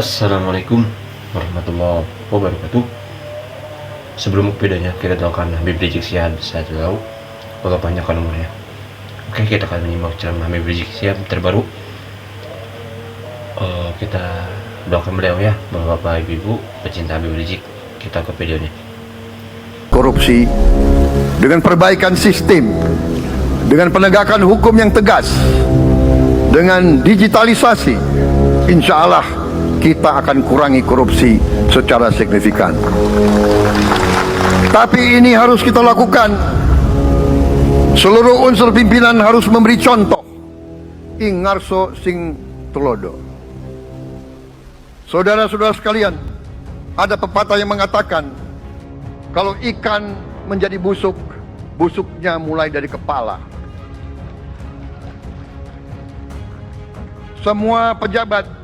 Assalamualaikum warahmatullahi wabarakatuh. Sebelum videonya kita doakan Habib Rizik Syihab sehat selalu, semoga panjangkan umurnya. Oke, kita akan menyimak ceramah Habib Rizik Syihab terbaru. Kita doakan beliau ya, bapak ibu pecinta Habib Rizik. Kita ke videonya. Korupsi dengan perbaikan sistem, dengan penegakan hukum yang tegas, dengan digitalisasi, insya Allah kita akan kurangi korupsi secara signifikan. Tapi ini harus kita lakukan. Seluruh unsur pimpinan harus memberi contoh. Ing ngarso sing tulodo. Saudara-saudara sekalian, ada pepatah yang mengatakan, kalau ikan menjadi busuk, busuknya mulai dari kepala. Semua pejabat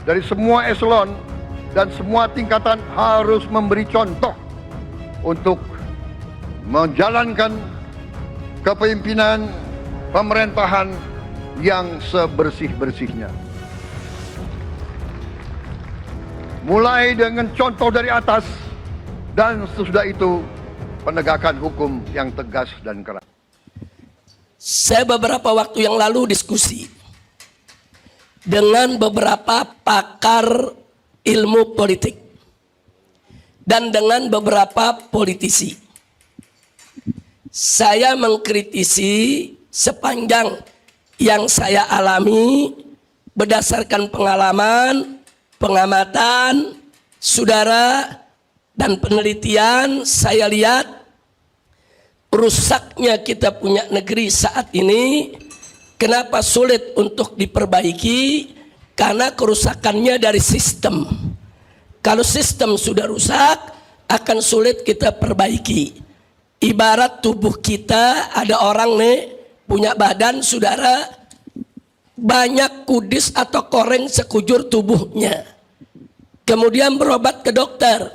dari semua eselon dan semua tingkatan harus memberi contoh untuk menjalankan kepemimpinan pemerintahan yang sebersih-bersihnya. Mulai dengan contoh dari atas dan sesudah itu penegakan hukum yang tegas dan keras. Saya beberapa waktu yang lalu diskusi dengan beberapa pakar ilmu politik dan dengan beberapa politisi. Saya mengkritisi sepanjang yang saya alami berdasarkan pengalaman, pengamatan, saudara, dan penelitian. Saya lihat rusaknya kita punya negeri saat ini. Kenapa sulit untuk diperbaiki? Karena kerusakannya dari sistem. Kalau sistem sudah rusak, akan sulit kita perbaiki. Ibarat tubuh kita, ada orang nih punya badan, saudara, banyak kudis atau koreng sekujur tubuhnya. Kemudian berobat ke dokter.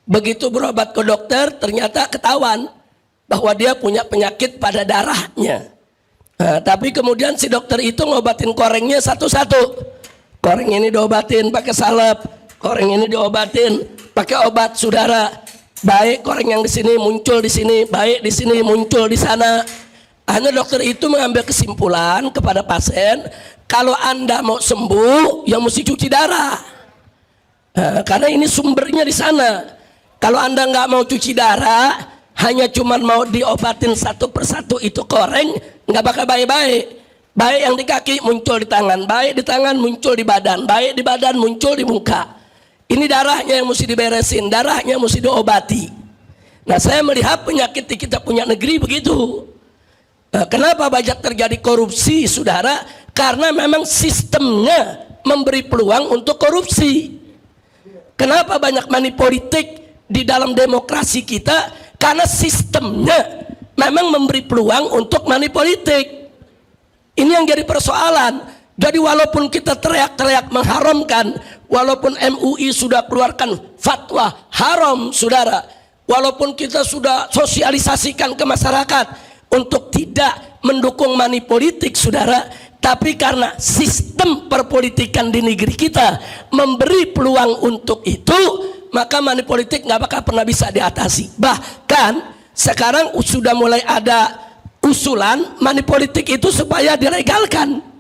Begitu berobat ke dokter, ternyata ketahuan bahwa dia punya penyakit pada darahnya. Nah, tapi kemudian si dokter itu ngobatin korengnya satu-satu. Koreng ini diobatin pakai salep, koreng ini diobatin pakai obat, saudara. Baik koreng yang di sini muncul di sini, baik di sini muncul di sana. Hanya dokter itu mengambil kesimpulan kepada pasien, kalau Anda mau sembuh, ya mesti cuci darah. Nah, karena ini sumbernya di sana. Kalau Anda nggak mau cuci darah, hanya cuman mau diobatin satu persatu itu koreng, nggak bakal baik-baik. Baik yang di kaki muncul di tangan, baik di tangan muncul di badan, baik di badan muncul di muka. Ini darahnya yang mesti diberesin, darahnya mesti diobati. Nah, saya melihat penyakit di kita punya negeri begitu. Nah, kenapa banyak terjadi korupsi, saudara? Karena memang sistemnya memberi peluang untuk korupsi. Kenapa banyak money politik di dalam demokrasi kita? Karena sistemnya memang memberi peluang untuk money politik. Ini yang jadi persoalan. Jadi walaupun kita teriak-teriak mengharamkan, walaupun MUI sudah keluarkan fatwa haram, saudara, walaupun kita sudah sosialisasikan ke masyarakat untuk tidak mendukung money politik, saudara, tapi karena sistem perpolitikan di negeri kita memberi peluang untuk itu, maka money politik nggak bakal pernah bisa diatasi. Bahkan sekarang sudah mulai ada usulan money politik itu supaya dilegalkan.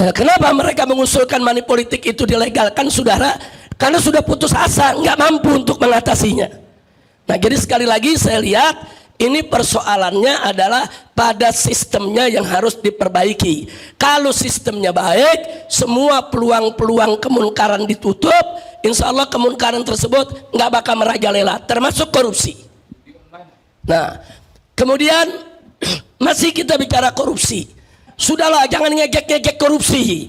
Kenapa mereka mengusulkan money politik itu dilegalkan, saudara? Karena sudah putus asa, nggak mampu untuk mengatasinya. Nah, jadi sekali lagi saya lihat ini persoalannya adalah pada sistemnya yang harus diperbaiki. Kalau sistemnya baik, semua peluang-peluang kemunkaran ditutup, insya Allah kemunkaran tersebut nggak bakal merajalela, termasuk korupsi. Nah, kemudian masih kita bicara korupsi. Sudahlah, jangan ngejek-ngejek korupsi.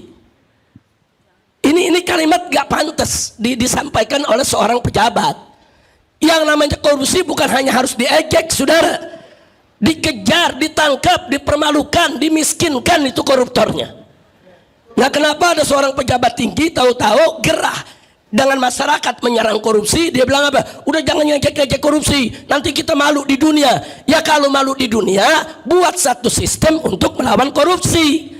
Ini kalimat gak pantas disampaikan oleh seorang pejabat. Yang namanya korupsi bukan hanya harus diejek, saudara. Dikejar, ditangkap, dipermalukan, dimiskinkan itu koruptornya. Nah, kenapa ada seorang pejabat tinggi tahu-tahu gerah dengan masyarakat menyerang korupsi, dia bilang apa? Udah jangan ngejek-ngejek korupsi, nanti kita malu di dunia. Ya kalau malu di dunia, buat satu sistem untuk melawan korupsi.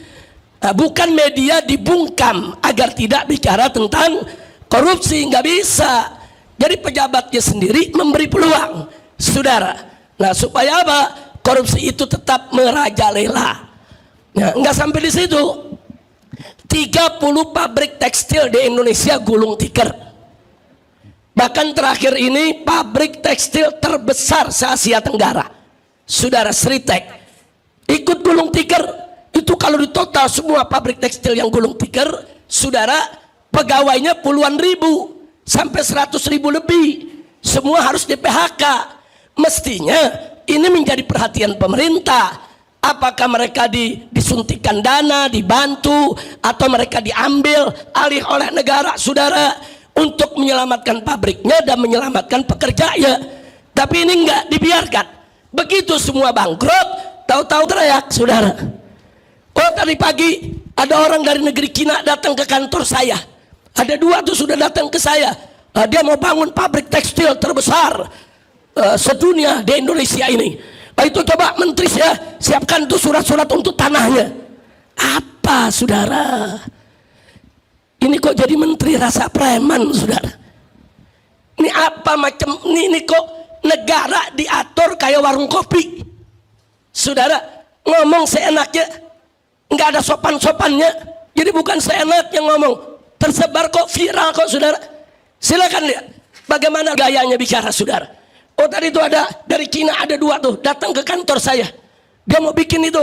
Nah, bukan media dibungkam agar tidak bicara tentang korupsi, nggak bisa. Jadi pejabatnya sendiri memberi peluang, saudara. Nah, supaya apa? Korupsi itu tetap merajalela. Nah, nggak sampai di situ. 30 pabrik tekstil di Indonesia gulung tikar. Bahkan terakhir ini pabrik tekstil terbesar se-Asia Tenggara, saudara, Sritek, ikut gulung tikar. Itu kalau di total semua pabrik tekstil yang gulung tikar, saudara, pegawainya puluhan ribu sampai 100.000 lebih, semua harus di PHK. Mestinya ini menjadi perhatian pemerintah. Apakah mereka disuntikan dana, dibantu, atau mereka diambil alih oleh negara, saudara, untuk menyelamatkan pabriknya dan menyelamatkan pekerjanya. Tapi ini enggak dibiarkan. Begitu semua bangkrut, tahu-tahu teriak, saudara. Oh, tadi pagi ada orang dari negeri Cina datang ke kantor saya. Ada 2 tuh sudah datang ke saya. Dia mau bangun pabrik tekstil terbesar sedunia di Indonesia ini. Itu coba menteri saya siapkan tuh surat-surat untuk tanahnya. Apa, saudara? Ini kok jadi menteri rasa preman, saudara? Ini apa macam ini kok negara diatur kayak warung kopi, saudara? Ngomong seenaknya, nggak ada sopan-sopannya. Jadi bukan seenaknya ngomong, tersebar kok, viral kok, saudara. Silakan lihat bagaimana gayanya bicara, saudara. Oh, tadi itu ada dari Cina, ada 2 tuh datang ke kantor saya. Dia mau bikin itu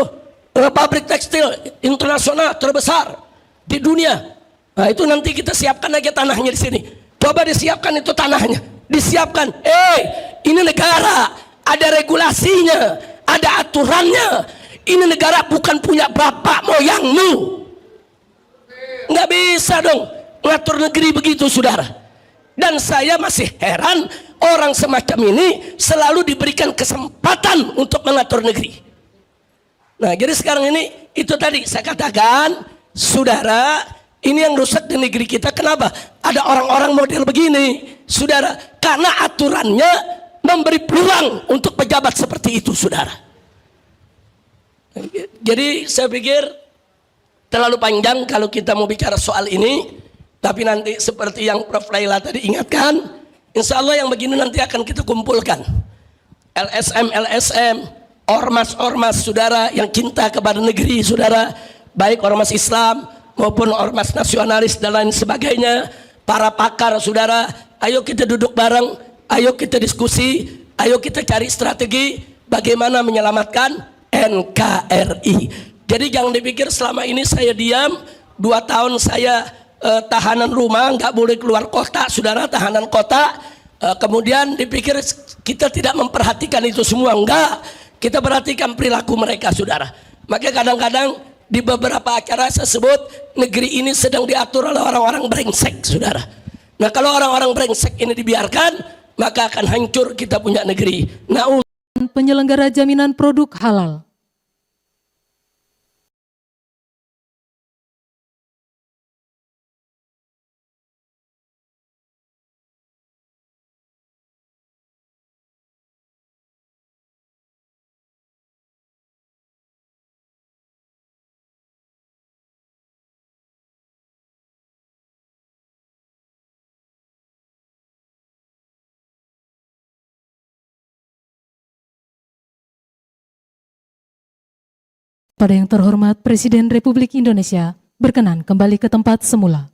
pabrik tekstil internasional terbesar di dunia. Nah, itu nanti kita siapkan aja tanahnya di sini. Coba disiapkan itu tanahnya, disiapkan. Ini negara, ada regulasinya, ada aturannya. Ini negara bukan punya bapak moyangmu. Nggak bisa dong ngatur negeri begitu, saudara. Dan saya masih heran orang semacam ini selalu diberikan kesempatan untuk mengatur negeri. Nah, jadi sekarang ini itu tadi saya katakan, saudara, ini yang rusak di negeri kita. Kenapa? Ada orang-orang model begini, saudara, karena aturannya memberi peluang untuk pejabat seperti itu, saudara. Jadi saya pikir terlalu panjang kalau kita mau bicara soal ini. Tapi nanti seperti yang Prof. Laila tadi ingatkan, insya Allah yang begini nanti akan kita kumpulkan. LSM, ormas-ormas, saudara, yang cinta kepada negeri, saudara, baik ormas Islam maupun ormas nasionalis dan lain sebagainya. Para pakar, saudara, ayo kita duduk bareng, ayo kita diskusi, ayo kita cari strategi bagaimana menyelamatkan NKRI. Jadi jangan dipikir selama ini saya diam, 2 tahun saya tahanan rumah, nggak boleh keluar kota, saudara, tahanan kota. Kemudian dipikir kita tidak memperhatikan itu semua. Enggak, kita perhatikan perilaku mereka, saudara. Maka kadang-kadang di beberapa acara saya sebut negeri ini sedang diatur oleh orang-orang brengsek, saudara. Nah, kalau orang-orang brengsek ini dibiarkan, maka akan hancur kita punya negeri. Nah, penyelenggara jaminan produk halal. Pada yang terhormat Presiden Republik Indonesia berkenan kembali ke tempat semula.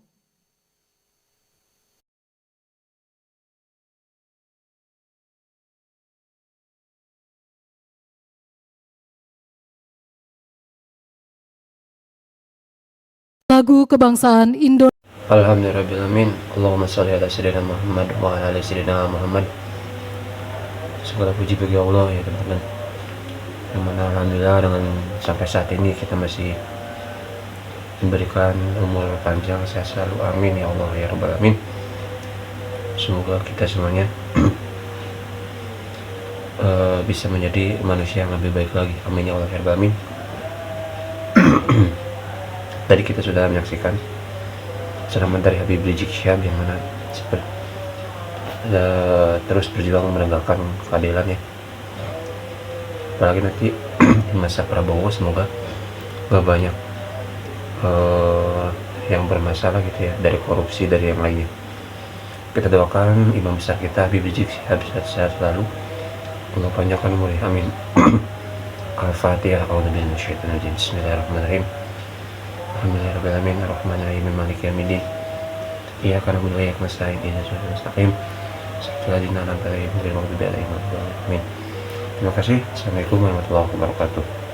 Lagu kebangsaan Indonesia. Alhamdulillahirrahmanirrahim. Allahumma sholli ala sayyidina Muhammad wa ala ali sayyidina Muhammad. Segala puji bagi Allah, ya teman-teman. Yang mana alhamdulillah dengan sampai saat ini kita masih diberikan umur panjang, sehat selalu, amin ya Allah ya rabbal alamin. Semoga kita semuanya bisa menjadi manusia yang lebih baik lagi, amin ya Allah ya rabbal alamin. Tadi kita sudah menyaksikan ceramah dari Habib Rizik Syihab yang mana terus berjuang menegakkan keadilan, ya. Apalagi nanti di masa Prabowo, semoga gak banyak yang bermasalah gitu ya, dari korupsi, dari yang lainnya. Kita doakan imam besar kita Habib Rizik Syihab sehat selalu, Allah panjangkan umurnya, amin. Al-Fatihah. A'udzubillahi minasyaitonir rajim. Bismillahirrahmanirrahim. Alhamdulillahirabbil alamin, arrahmanirrahim, maliki yaumiddin. Iyyaka na'budu wa iyyaka nasta'in, ihdinas siratal mustaqim. Shiratal ladzina an'amta 'alaihim ghairil maghdubi 'alaihim waladdallin. Amin. Terima kasih. Assalamualaikum warahmatullahi wabarakatuh.